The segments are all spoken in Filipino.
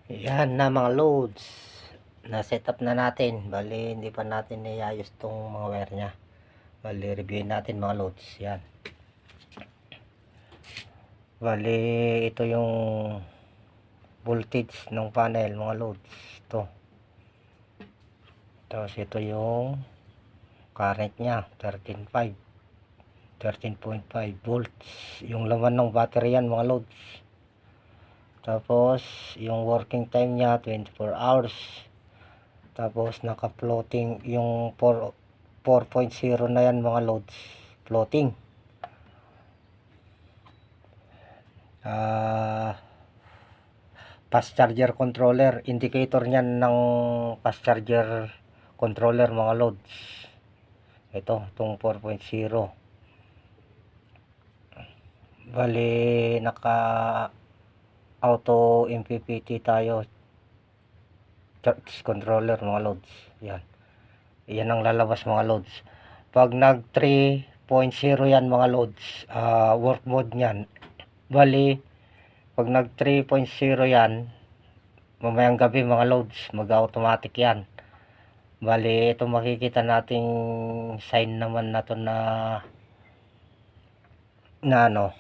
Yan na mga loads. Na-set up na natin. Bali, hindi pa natin iayos tong mga wire nya. Bali, reviewin natin mga loads. Yan. Bali, ito yung voltage ng panel mga loads. Ito. Tapos ito yung current nya. 13.5 volts. Yung laman ng battery yan mga loads. Tapos, yung working time nya 24 hours. Tapos naka-floating yung 4.0 na yan mga loads. Floating. Fast charger controller. Indicator niyan ng fast charger controller mga loads. Itong 4.0. Bali naka auto MPPT tayo. Charge controller mga loads. Yan. Yan ang lalabas mga loads. Pag nag 3.0 yan mga loads, work mode niyan. Bali pag nag 3.0 yan, mamayang gabi mga loads, mag-automatic yan. Bali ito makikita nating sign naman na to na ano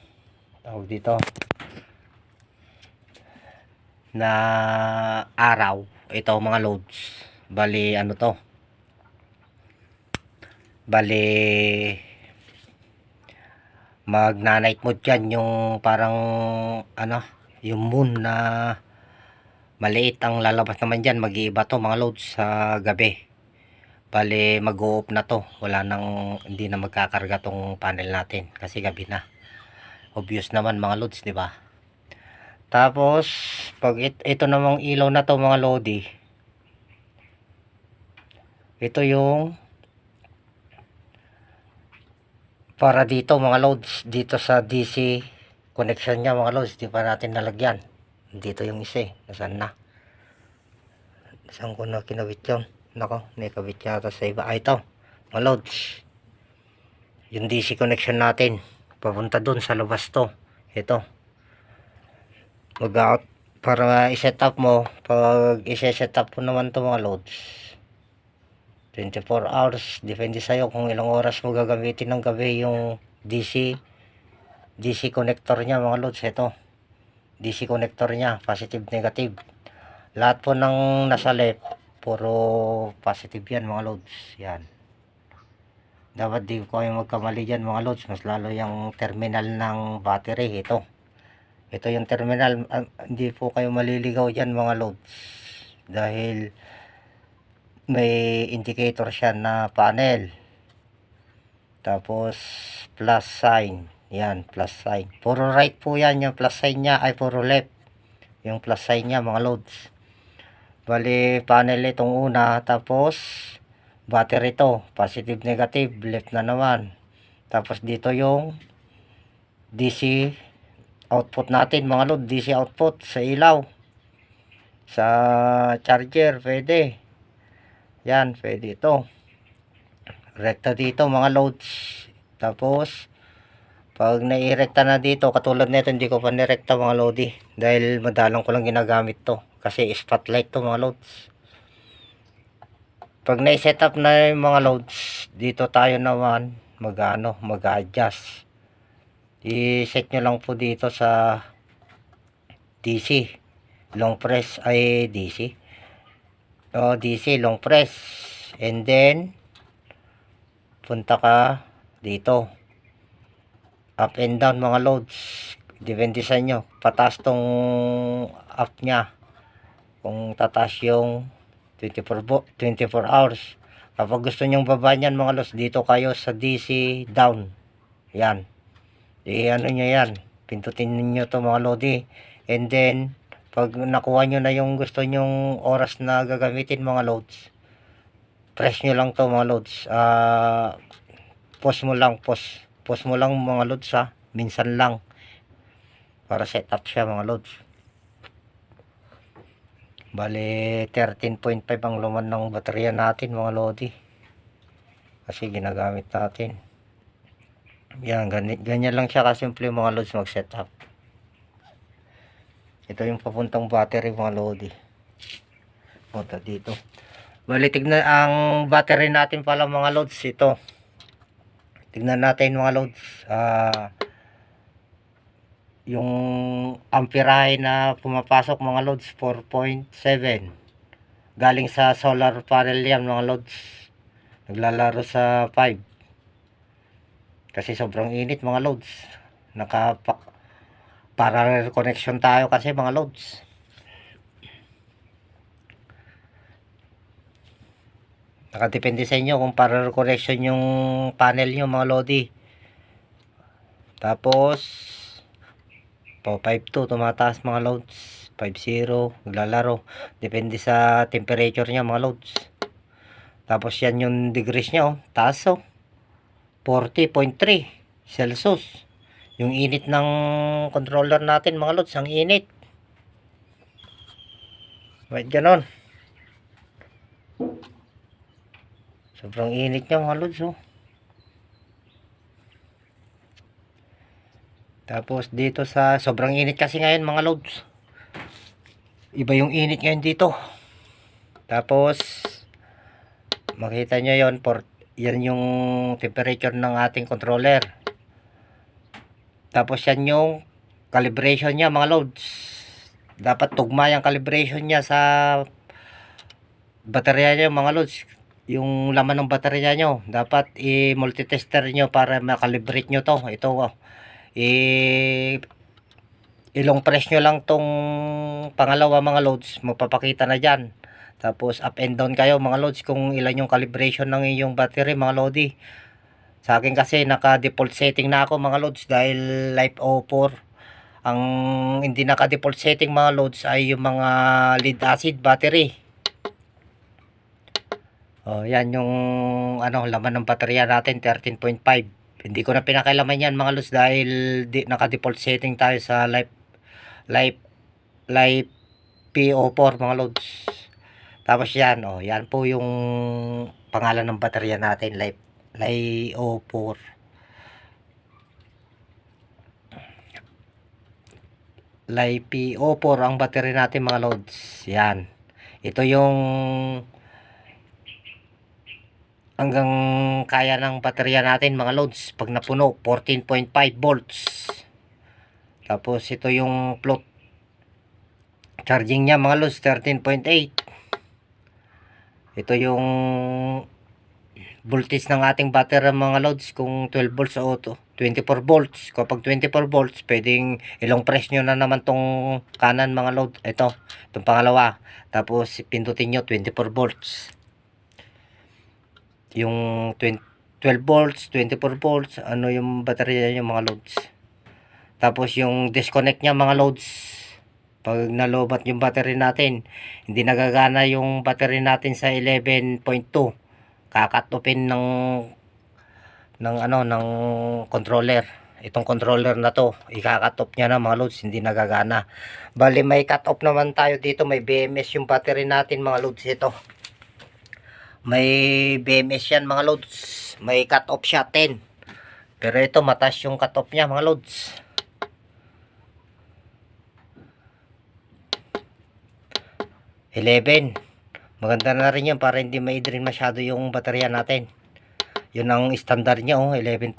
tawag dito na araw. Ito mga loads, bali ano to, bali magna-night mode yan, yung parang ano, yung moon na maliit ang lalabas naman dyan. Mag-iiba to mga loads sa gabi. Bali mag-o-off na to, wala nang, hindi na magkakarga tong panel natin kasi gabi na. Obvious naman mga loads, di ba? Tapos pag ito namang ilaw na to mga lodi, ito yung para dito mga loads, dito sa DC connection nya mga loads. Di pa natin nalagyan. Dito yung isa eh, nasaan na, saan ko na kinabit yun? Nako, nakabit yata sa iba. Ito mga loads, yung DC connection natin papunta dun sa labas to. Ito mag-out para i-set up mo. Pag i-set up mo naman to mga loads, 24 hours, depende sa'yo kung ilang oras mo gagamitin ng gabi yung DC connector nya mga loads. Ito DC connector nya, positive negative. Lahat po ng nasa left puro positive yan mga loads. Yan, dapat di ko kayo magkamali dyan mga loads, mas lalo yung terminal ng battery. Ito yung terminal. Hindi po kayo maliligaw dyan mga loads, dahil may indicator siya na panel. Tapos plus sign. Yan, plus sign. Puro right po yan. Yung plus sign nya ay puro left. Yung plus sign nya mga loads. Bali panel itong una. Tapos battery to, positive negative, left na naman. Tapos dito yung DC output natin mga load. DC output sa ilaw, sa charger pwede. Yan, pwede ito. Rekta dito mga loads. Tapos pag nairekta na dito, katulad nito hindi ko pa nirekta mga lodi, dahil madalang ko lang ginagamit to kasi spotlight to mga loads. Pag na-set up na yung mga loads, dito tayo naman mag-adjust. I-set nyo lang po dito sa DC long press, ay DC long press, and then punta ka dito, up and down mga loads, depende sa inyo. Pataas tong up nya, kung tataas yung 24 hours. Kapag gusto nyong baba nyan mga loads, dito kayo sa DC down. Yan, ano nyo yan, pindutin niyo to mga lodi. And then pag nakuha nyo na yung gusto nyong oras na gagamitin mga loads, press nyo lang to mga loads. Pause mo lang mga loads ha, minsan lang, para set up siya mga loads. Bali 13.5 ang laman ng baterya natin mga lodi, kasi ginagamit natin. Yan, ganyan lang siya kasimple mga loads mag set up. Ito yung papuntang battery mga lodi. Punta dito. Bali, tignan ang battery natin pala mga loads. Ito. Tignan natin mga loads. Yung amperahe na pumapasok mga loads 4.7. Galing sa solar panel yan mga loads. Naglalaro sa 5. Kasi sobrang init mga loads. Parallel connection tayo kasi mga loads. Nakadepende sa inyo kung parallel connection yung panel nyo mga lodi. Tapos 452 tumataas mga loads. 50 naglalaro. Depende sa temperature nya mga loads. Tapos yan yung degrees nya, oh. Taas, oh. 40.3 Celsius. Yung init ng controller natin mga loads, ang init. Wait, ganon. Sobrang init niya mga loads, oh. Tapos dito sa sobrang init kasi ngayon mga loads. Iba yung init ngayon dito. Tapos makita nyo yon, yan yung temperature ng ating controller. Tapos yan yung calibration niya mga loads. Dapat tugma yung calibration niya sa baterya niya mga loads. Yung laman ng baterya nyo, dapat i-multitester nyo para makalibrate nyo to. Ito, oh. Ilong press nyo lang tong pangalawa mga loads, magpapakita na dyan. Tapos up and down kayo mga loads kung ilan yung calibration ng iyong battery mga lodi. Sa akin kasi naka default setting na ako mga loads dahil Life 04. Ang hindi naka default setting mga loads ay yung mga lead acid battery. Oh, yan yung laman ng baterya natin 13.5. Hindi ko na pinakailaman yan mga lods dahil naka-default setting tayo sa Life PO4 mga lods. Tapos yan, oh, yan po yung pangalan ng baterya natin, Life O4. Life PO4 ang battery natin mga lods. Yan. Ito yung hanggang kaya ng baterya natin mga loads pag napuno 14.5 volts. Tapos ito yung float charging nya mga loads 13.8. ito yung voltage ng ating battery mga loads kung 12 volts o 24 volts. Kapag 24 volts pwedeng ilong press nyo na naman tong kanan mga load. Itong pangalawa, tapos pindutin nyo 24 volts. Yung 12 volts, 24 volts, yung baterya nyo mga loads. Tapos yung disconnect nya mga loads, pag nalobat yung battery natin, hindi nagagana yung battery natin sa 11.2, kakat open ng controller. Itong controller na to, ika-cut off nya na mga loads, hindi nagagana. Bali may cut off naman tayo dito, may BMS yung battery natin mga loads. Ito may BMS yan mga loads, may cut off siya 10, pero ito mataas yung cut off nya mga loads. Maganda na rin yan para hindi ma-drain masyado yung baterya natin. Yun ang standard nya, 11.2.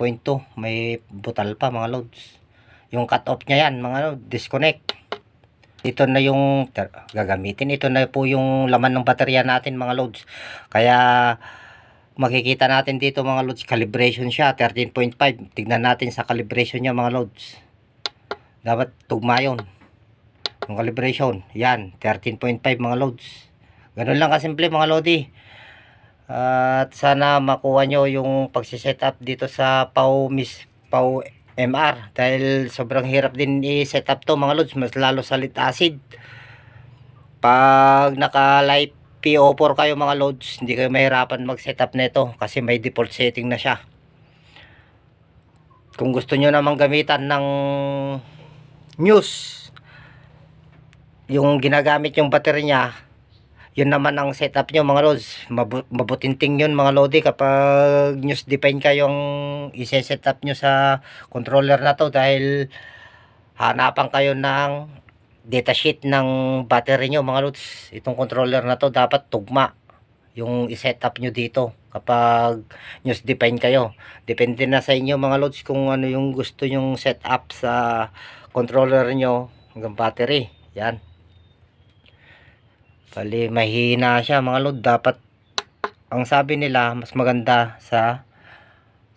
May butal pa mga loads. Yung cut off nya yan mga loads, disconnect. Ito na yung gagamitin. Ito na po yung laman ng baterya natin mga loads. Kaya makikita natin dito mga loads, calibration siya 13.5. Tignan natin sa calibration nya mga loads. Dapat tugma yun. Yung calibration, yan 13.5 mga loads. Ganun lang kasimple mga lodi. At sana makuha nyo yung pagsiset-up dito sa Pau MR dahil sobrang hirap din i-set up to mga loads, mas lalo sa lead acid. Pag naka Life PO4 kayo mga loads, hindi kayo mahirapan mag-set up nito kasi may default setting na siya. Kung gusto nyo namang gamitan ng Muse, yung ginagamit yung battery nya, yun naman ang setup nyo mga loads. Mabutinting yun mga lodi kapag news define kayong ise-set up nyo sa controller na to dahil hanapan kayo ng datasheet ng battery nyo mga lods. Itong controller na to dapat tugma yung i-setup nyo dito kapag news define kayo. Depende na sa inyo mga lods kung ano yung gusto nyong setup sa controller nyo hanggang battery. Yan. Bali mahina siya mga lods. Dapat ang sabi nila mas maganda sa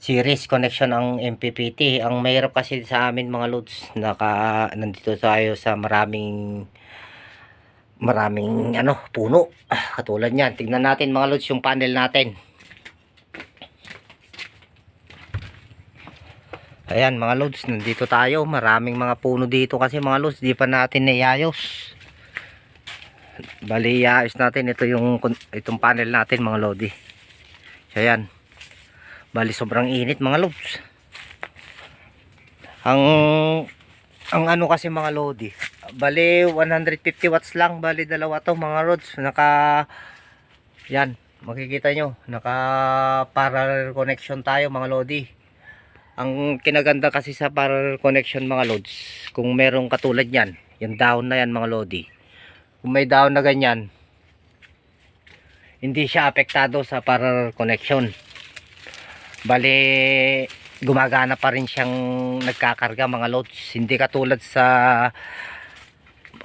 series connection ang MPPT. Ang mahirap kasi sa amin mga lods, nandito tayo sa maraming puno. Katulad niyan. Tingnan natin mga lods yung panel natin. Ayan mga lods, nandito tayo. Maraming mga puno dito kasi mga lods, di pa natin naiayos. Bali, iayos natin itong panel natin mga lodi. So ayan. Bali sobrang init mga lods. Ang ano kasi mga lodi, bali 150 watts lang, bali dalawa to mga lods. Yan, makikita nyo, naka parallel connection tayo mga lodi. Ang kinaganda kasi sa parallel connection mga lods, kung merong katulad yan, yung down na yan mga lodi, kung may down na ganyan, hindi siya apektado sa parallel connection. Bali gumagana pa rin siyang nagkakarga mga loads. Hindi katulad sa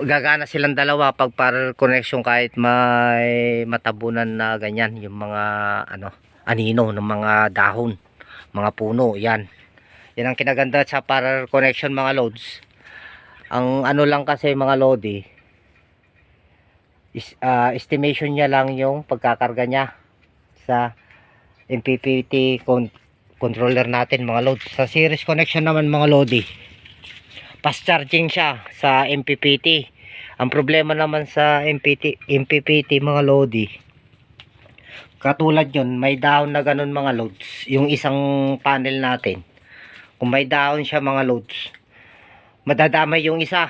gagana silang dalawa pag parallel connection kahit may matabunan na ganyan yung mga anino ng mga dahon, mga puno. Yan ang kinaganda sa parallel connection mga loads. Ang ano lang kasi mga lodi, estimation niya lang yung pagkakarga niya sa MPPT controller natin mga loads. Sa series connection naman mga lodi, fast charging siya sa MPPT. Ang problema naman sa MPPT mga lodi, katulad yun, may down na ganun mga loads. Yung isang panel natin, kung may down siya mga loads, madadamay yung isa,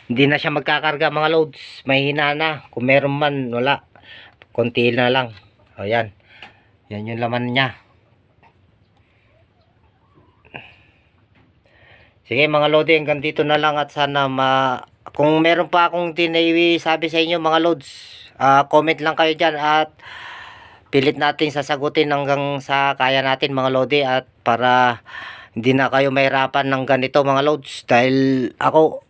hindi na siya magkakarga mga loads. Mahina na, kung meron man wala, konti na lang. O yan yung laman niya. Sige mga lodi, hanggang dito na lang at sana kung meron pa akong sabi sa inyo mga lods, comment lang kayo dyan at pilit natin sasagutin hanggang sa kaya natin mga lodi, at para hindi na kayo mahirapan ng ganito mga lods. Dahil ako,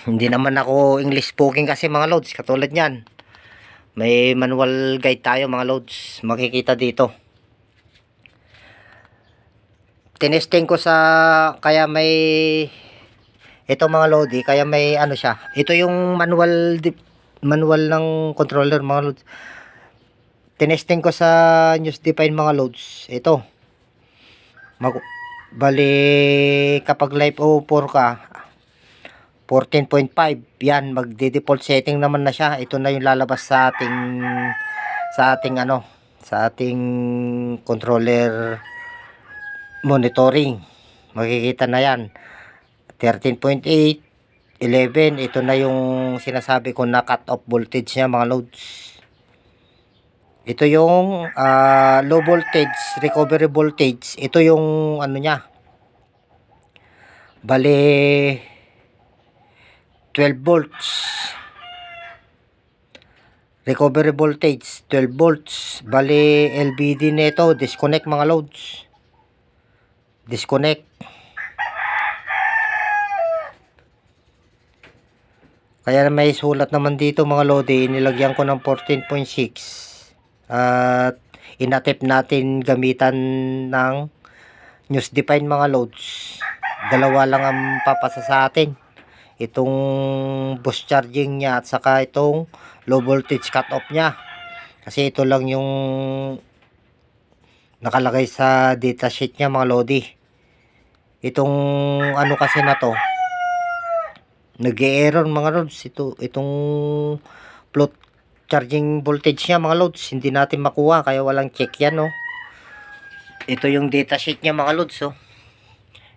hindi naman ako English speaking kasi mga lods. Katulad nyan, may manual guide tayo mga lods, makikita dito. Tinesting ko kaya may ito mga lodi, kaya may ano siya. Ito yung manual ng controller mga lods. Tinesting ko sa news define mga lods. Ito. Bali kapag live 04 ka 14.5, yan magde-default setting naman na siya. Ito na yung lalabas sa ating controller monitoring. Makikita na yan 13.8, 11. Ito na yung sinasabi ko na cut off voltage niya mga loads. Ito yung low voltage, recovery voltage. Ito yung ano niya, bali 12 volts. Recovery voltage 12 volts. Bali LVD nito, disconnect mga loads. Disconnect. Kaya may sulat naman dito mga lodi, nilagyan ko ng 14.6 at inatip natin gamitan ng news define mga loads. Dalawa lang ang papasa sa atin, itong boost charging niya at saka itong low voltage cut off niya, kasi ito lang yung nakalagay sa datasheet niya mga lodi. Itong ano kasi na to, nag-e-error mga loads. Itong float charging voltage niya mga loads, hindi natin makuha kaya walang check yan, no. Ito yung datasheet niya mga loads, oh.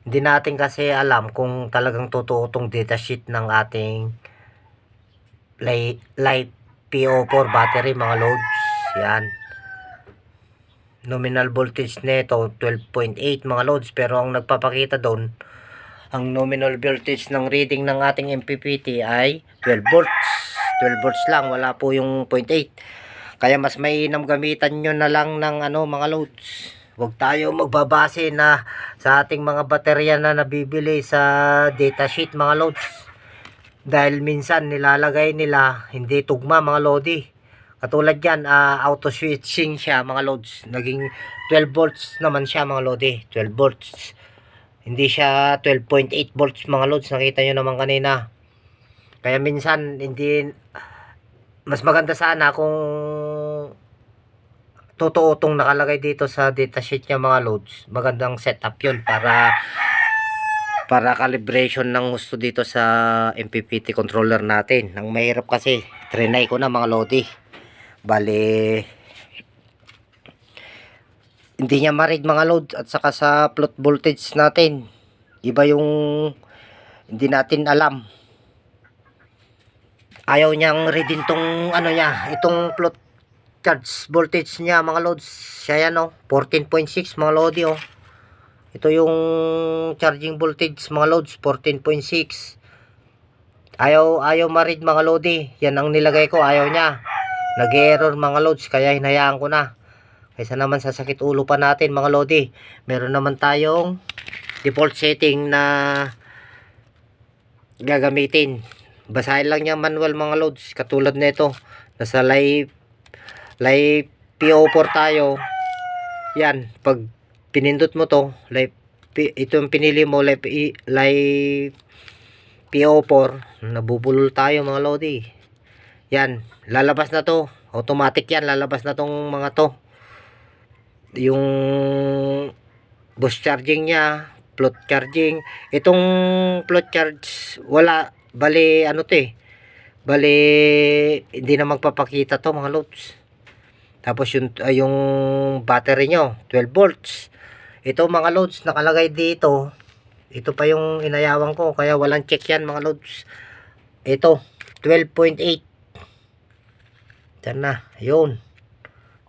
Hindi natin kasi alam kung talagang totoo tong datasheet ng ating light PO4 battery mga loads. Yan, nominal voltage nito 12.8 mga loads, pero ang nagpapakita doon Ang nominal voltage ng reading ng ating MPPT ay 12 volts. 12 volts lang, wala po yung 0.8. Kaya mas mainam gamitan nyo na lang ng mga loads. Huwag tayo magbabase na sa ating mga baterya na nabibili sa datasheet mga loads. Dahil minsan nilalagay nila hindi tugma mga lodi. Katulad yan, auto switching siya mga loads. Naging 12 volts naman siya mga lodi. 12 volts. Hindi siya 12.8 volts mga loads. Nakita nyo naman kanina. Kaya minsan hindi, mas maganda sana kung totoo itong nakalagay dito sa datasheet niya mga loads. Magandang setup yun para calibration ng gusto dito sa MPPT controller natin. Ang mahirap kasi, trinay ko na mga lodi. Bale, hindi niya ma-read mga load at saka sa plot voltage natin. Iba yung hindi natin alam. Ayaw niyang readin tong niya, itong plot charge voltage niya mga loads. Siya yan 14.6 mga lodi Ito yung charging voltage mga loads, 14.6. Ayaw ma-read mga lodi. Yan ang nilagay ko, ayaw niya. Nag-error mga loads, kaya hinayaan ko na. Kaysa naman sasakit ulo pa natin mga lodi. Meron naman tayong default setting na gagamitin. Basahin lang niya manual mga loads. Katulad nito, nasa live PO4 tayo. Yan, pag pinindot mo to, ito yung pinili mo, live PO4, nabubulol tayo mga lodi. Yan, lalabas na to. Automatic yan, lalabas na tong mga to. Yung boost charging niya, float charging. Itong float charge, wala. Bali, Bali, hindi na magpapakita to mga loads. Tapos yung battery nyo, 12 volts. Ito mga loads, nakalagay dito. Ito pa yung inayawan ko, kaya walang check yan mga loads. Ito, 12.8. Diyan na, yun.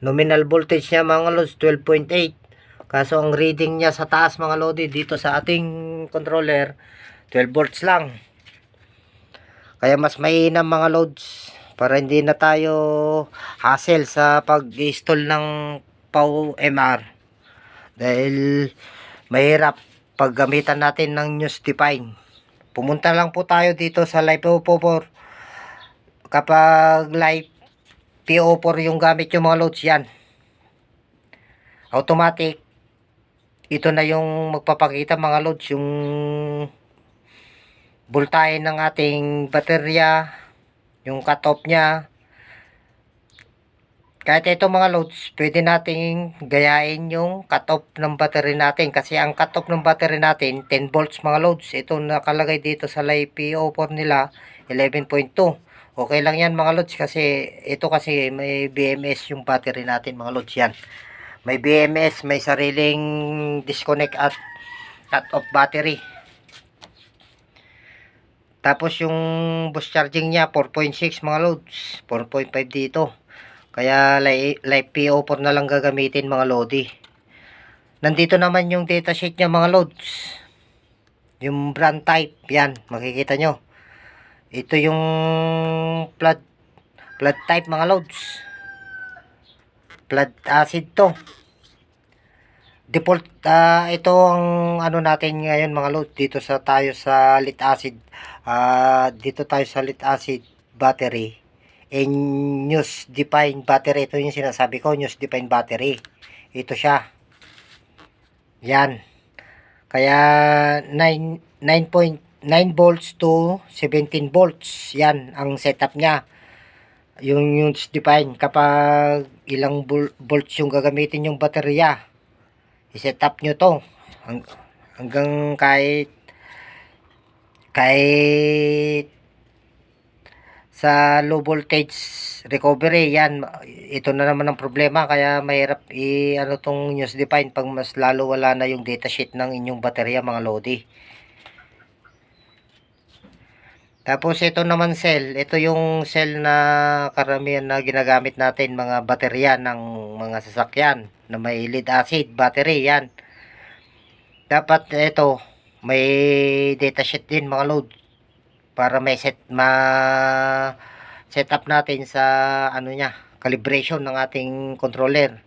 Nominal voltage niya mga loads, 12.8. Kaso ang reading niya sa taas mga lodi, dito sa ating controller, 12 volts lang. Kaya mas mainam mga loads, para hindi na tayo hassle sa pag-install ng POW-MR. Dahil mahirap paggamitan natin ng News Define. Pumunta lang po tayo dito sa Live PO4. Kapag Live PO4 yung gamit yung mga loads, yan. Automatic. Ito na yung magpapakita mga loads, yung voltahe ng ating baterya, yung cut-off niya. Kahit ito mga loads, pwede nating gayahin yung cut-off ng battery natin. Kasi ang cut-off ng battery natin, 10 volts mga loads. Ito nakalagay dito sa Live PO4 nila, 11.2. Okay lang yan mga loads, kasi ito kasi may BMS yung battery natin mga loads yan. May BMS, may sariling disconnect at cut-off battery. Tapos yung boost charging niya 4.6 mga loads, 4.5 dito. Kaya live PO4 na lang gagamitin mga lodi. Nandito naman yung datasheet niya mga loads. Yung brand type, yan, makikita nyo. Ito yung flood type mga loads. Flood acid to. Default, ito ang natin ngayon mga loads, dito tayo sa lead acid. Dito tayo sa lead acid battery and News Define battery. Ito yung sinasabi ko, News Define battery. Ito siya, yan. Kaya 9.9 volts to 17 volts, yan ang setup nya. Yung News Define, kapag ilang volts yung gagamitin yung baterya, i-set up nyo to hanggang kahit sa low voltage recovery. Yan, ito na naman ang problema, kaya mahirap tong News Define pag mas lalo wala na yung datasheet ng inyong baterya mga lodi. Tapos ito naman cell, ito yung cell na karamihan na ginagamit natin mga baterya ng mga sasakyan na may lead acid battery. Yan, dapat ito may datasheet din mga load para may set up natin sa ano niya, calibration ng ating controller.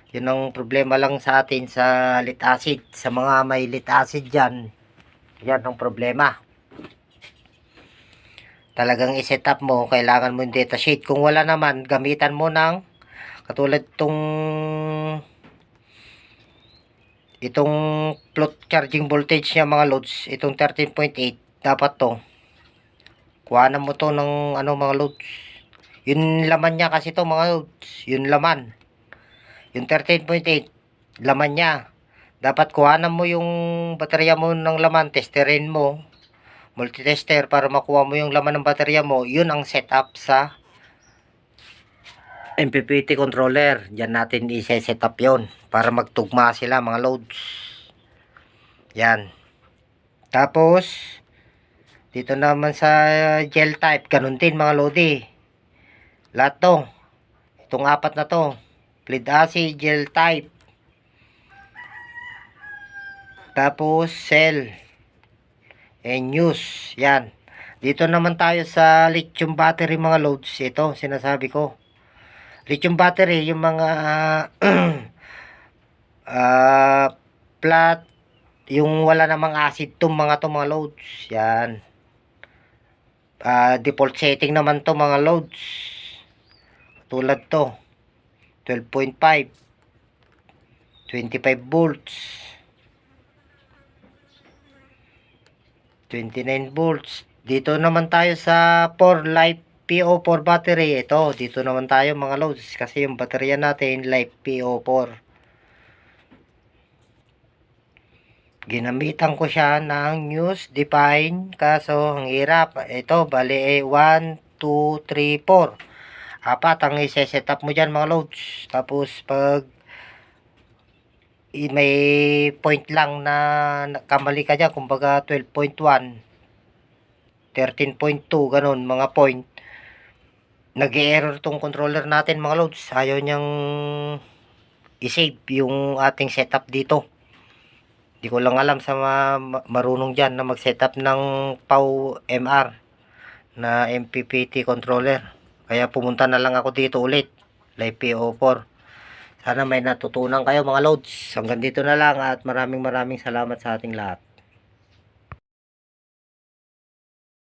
Yun ang problema lang sa atin sa lead acid. Sa mga may lead acid dyan, yan ang problema. Talagang i-set up mo, kailangan mo yung datasheet. Kung wala naman, gamitan mo ng katulad itong float charging voltage niya mga loads, itong 13.8, dapat to kuhanan mo to ng ano mga loads, yun laman niya kasi to mga loads, yun laman, yung 13.8 laman niya, dapat kuhanan mo yung baterya mo ng laman, testerin mo, multitester para makuha mo yung laman ng baterya mo. Yun ang setup sa MPPT controller. Diyan natin i-set up yon para magtugma sila mga loads. Yan. Tapos dito naman sa gel type, ganun din mga lodi. Lahat to. Itong apat na to. Lead acid, gel type. Tapos cell. And use. Yan. Dito naman tayo sa lithium battery mga loads. Ito, sinasabi ko. Lithium battery, yung mga flat, yung wala namang acid to mga loads. Yan. Default setting naman to mga loads. Tulad to 12.5, 25 volts, 29 volts. Dito naman tayo sa 4 life PO4 battery. Ito, dito naman tayo mga loads kasi yung baterya natin life PO4. Ginamitan ko siya ng news define, kaso ang hirap. Ito, bali 1, 2, 3, 4. Apat ang i-set up mo dyan mga loads. Tapos pag may point lang na kamali ka dyan, kumbaga 12.1, 13.2, ganun mga point, nag-error tong controller natin mga loads. Ayaw niyang i-save yung ating setup dito. Hindi ko lang alam sa marunong dyan na mag-setup ng PAW MR na MPPT controller. Kaya pumunta na lang ako dito ulit, Live PO4. Sana may natutunan kayo mga loads. Hanggang dito na lang at maraming salamat sa ating lahat.